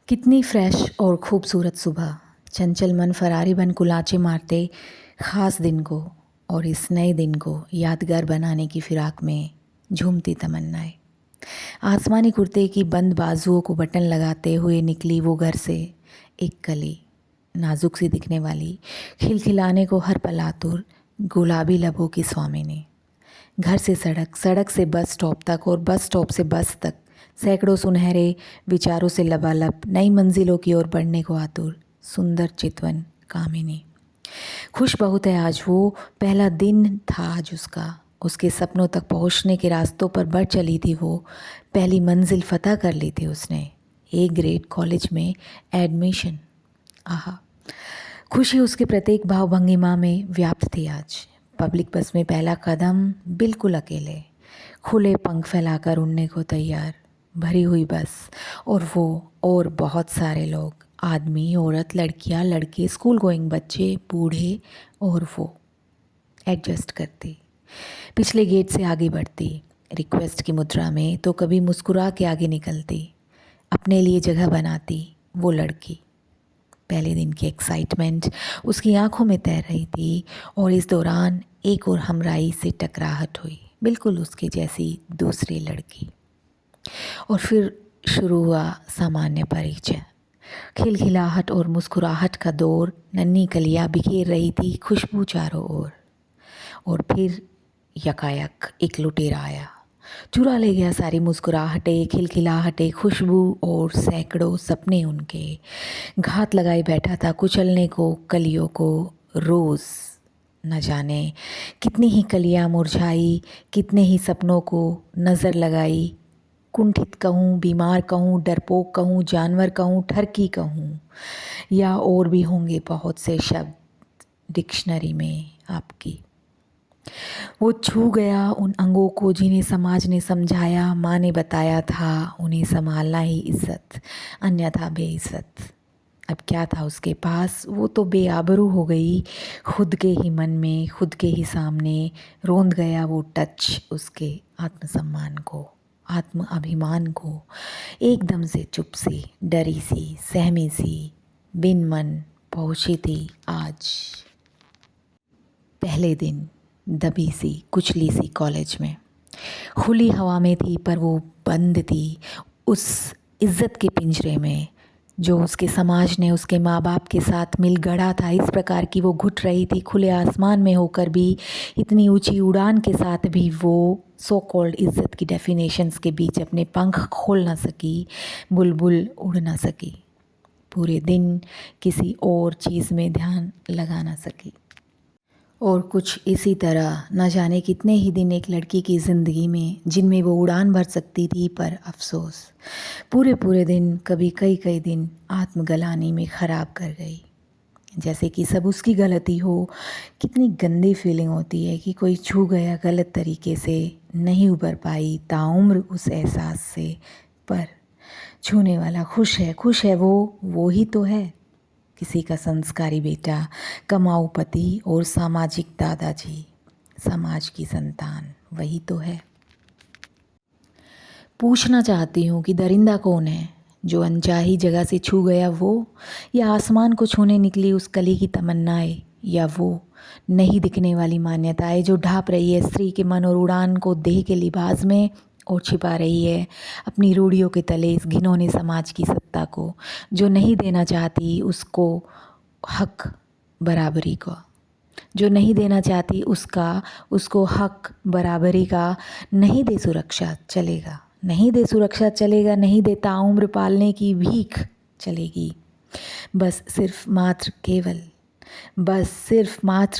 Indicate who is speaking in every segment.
Speaker 1: कितनी फ्रेश और खूबसूरत सुबह। चंचल मन फरारी बन कुलाचे मारते ख़ास दिन को और इस नए दिन को यादगार बनाने की फिराक में झूमती तमन्नाएं। आसमानी कुर्ते की बंद बाजुओं को बटन लगाते हुए निकली वो घर से एक कली, नाजुक सी दिखने वाली, खिलखिलाने को हर पल आतुर, गुलाबी लबों की स्वामिनी। घर से सड़क, सड़क से बस स्टॉप तक और बस स्टॉप से बस तक सैकड़ों सुनहरे विचारों से लबालब, नई मंजिलों की ओर बढ़ने को आतुर, सुंदर चितवन कामिनी। खुश बहुत है आज वो, पहला दिन था आज उसका। उसके सपनों तक पहुंचने के रास्तों पर बढ़ चली थी वो, पहली मंजिल फतह कर ली थी उसने, ए ग्रेड कॉलेज में एडमिशन। आहा, खुशी उसके प्रत्येक भाव भंगिमा में व्याप्त थी आज। पब्लिक बस में पहला कदम, बिल्कुल अकेले, खुले पंख फैलाकर उड़ने को तैयार, भरी हुई बस, और वो और बहुत सारे लोग, आदमी, औरत, लड़कियां, लड़के, स्कूल गोइंग बच्चे, बूढ़े, और वो एडजस्ट करती, पिछले गेट से आगे बढ़ती, रिक्वेस्ट की मुद्रा में तो कभी मुस्कुरा के आगे निकलती, अपने लिए जगह बनाती वो लड़की। पहले दिन की एक्साइटमेंट उसकी आंखों में तैर रही थी और इस दौरान एक और हमराई से टकराहट हुई, बिल्कुल उसके जैसी दूसरी लड़की। और फिर शुरू हुआ सामान्य परिचय, खिलखिलाहट और मुस्कुराहट का दौर, नन्ही कलियां बिखेर रही थी खुशबू चारों ओर। और फिर यकायक एक लुटेरा आया, चुरा ले गया सारी मुस्कुराहटें, खिलखिलाहटें, खुशबू और सैकड़ों सपने उनके। घात लगाए बैठा था कुचलने को कलियों को रोज़। न जाने कितनी ही कलियां मुरझाई, कितने ही सपनों को नज़र लगाई। कुंठित कहूँ, बीमार कहूँ, डरपोक कहूँ, जानवर कहूँ, ठरकी कहूँ, या और भी होंगे बहुत से शब्द डिक्शनरी में आपकी। वो छू गया उन अंगों को जिन्हें समाज ने समझाया, माँ ने बताया था उन्हें संभालना ही इज्जत, अन्यथा बेइज्जत। अब क्या था उसके पास, वो तो बेआबरू हो गई। खुद के ही मन में, खुद के ही सामने रोंद गया वो टच उसके आत्मसम्मान को, आत्म अभिमान को। एकदम से चुप सी, डरी सी, सहमी सी, बिन मन पहुँची थी आज। पहले दिन दबी सी, कुचली सी कॉलेज में, खुली हवा में थी पर वो बंद थी उस इज्जत के पिंजरे में जो उसके समाज ने उसके माँ बाप के साथ मिल गढ़ा था। इस प्रकार की वो घुट रही थी, खुले आसमान में होकर भी, इतनी ऊंची उड़ान के साथ भी वो सो कॉल्ड इज्जत की डेफिनेशंस के बीच अपने पंख खोल ना सकी, बुलबुल उड़ ना सकी, पूरे दिन किसी और चीज़ में ध्यान लगा ना सकी। और कुछ इसी तरह न जाने कितने ही दिन एक लड़की की ज़िंदगी में जिनमें वो उड़ान भर सकती थी, पर अफसोस पूरे पूरे दिन, कभी कई कई दिन आत्मगलानी में ख़राब कर गई, जैसे कि सब उसकी गलती हो। कितनी गंदी फीलिंग होती है कि कोई छू गया गलत तरीके से, नहीं उबर पाई ताउम्र उस एहसास से, पर छूने वाला खुश है वो ही तो है, किसी का संस्कारी बेटा, कमाऊ पति और सामाजिक दादाजी, समाज की संतान वही तो है। पूछना चाहती हूँ कि दरिंदा कौन है, जो अनचाही जगह से छू गया वो, या आसमान को छूने निकली उस कली की तमन्नाएं, या वो नहीं दिखने वाली मान्यताएं जो ढाप रही है स्त्री के मन और उड़ान को देह के लिबास में, और छिपा रही है अपनी रूढ़ियों के तले इस घिनौने समाज की सत्ता को, जो नहीं देना चाहती उसको हक बराबरी का, जो नहीं देना चाहती उसको हक बराबरी का। नहीं दे सुरक्षा चलेगा, नहीं दे सुरक्षा चलेगा, नहीं दे ताउम्र पालने की भीख चलेगी। बस सिर्फ मात्र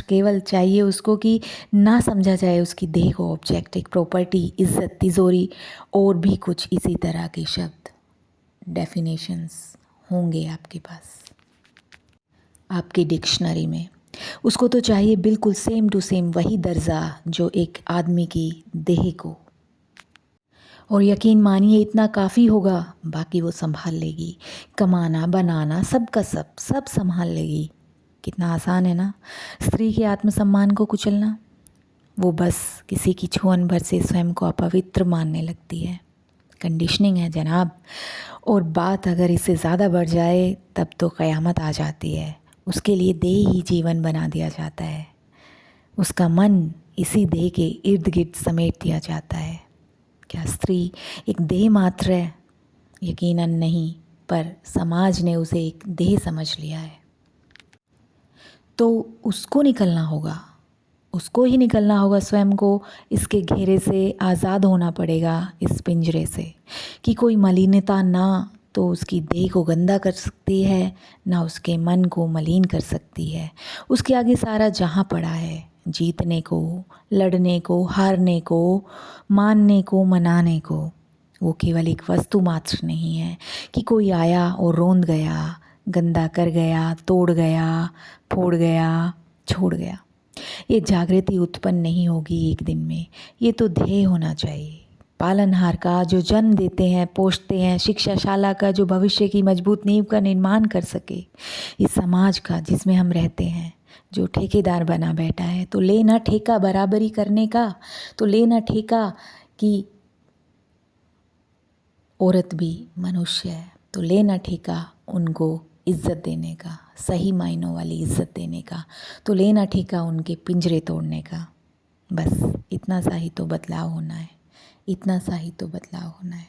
Speaker 1: केवल चाहिए उसको कि ना समझा जाए उसकी देह को ऑब्जेक्ट, एक प्रॉपर्टी, इज्जत, तिजोरी, और भी कुछ इसी तरह के शब्द, डेफिनेशंस होंगे आपके पास, आपकी डिक्शनरी में। उसको तो चाहिए बिल्कुल सेम टू सेम वही दर्जा जो एक आदमी की देह को, और यकीन मानिए इतना काफ़ी होगा, बाकी वो संभाल लेगी, कमाना, बनाना, सब का सब संभाल लेगी। कितना आसान है ना स्त्री के आत्मसम्मान को कुचलना। वो बस किसी की छुअन भर से स्वयं को अपवित्र मानने लगती है। कंडीशनिंग है जनाब। और बात अगर इससे ज़्यादा बढ़ जाए तब तो क़यामत आ जाती है। उसके लिए देह ही जीवन बना दिया जाता है, उसका मन इसी देह के इर्द गिर्द समेट दिया जाता है। क्या स्त्री एक देह मात्र है? यकीनन नहीं, पर समाज ने उसे एक देह समझ लिया है। तो उसको निकलना होगा, उसको ही निकलना होगा, स्वयं को इसके घेरे से आज़ाद होना पड़ेगा, इस पिंजरे से, कि कोई मलिनता ना तो उसकी देह को गंदा कर सकती है, ना उसके मन को मलिन कर सकती है। उसके आगे सारा जहाँ पड़ा है, जीतने को, लड़ने को, हारने को, मानने को, मनाने को। वो केवल एक वस्तु मात्र नहीं है कि कोई आया और रोंद गया, गंदा कर गया, तोड़ गया, फोड़ गया, छोड़ गया। ये जागृति उत्पन्न नहीं होगी एक दिन में, ये तो ध्येय होना चाहिए। पालनहार का जो जन्म देते हैं, पोषते हैं, शिक्षाशाला का जो भविष्य की मजबूत नींव का निर्माण कर सके, इस समाज का जिसमें हम रहते हैं, जो ठेकेदार बना बैठा है, तो लेना ठेका बराबरी करने का, तो लेना ठेका कि औरत भी मनुष्य है, तो लेना ठेका उनको इज़्ज़त देने का, सही मायनों वाली इज़्ज़त देने का, तो लेना ठेका उनके पिंजरे तोड़ने का। बस इतना सा ही तो बदलाव होना है, इतना सा ही तो बदलाव होना है।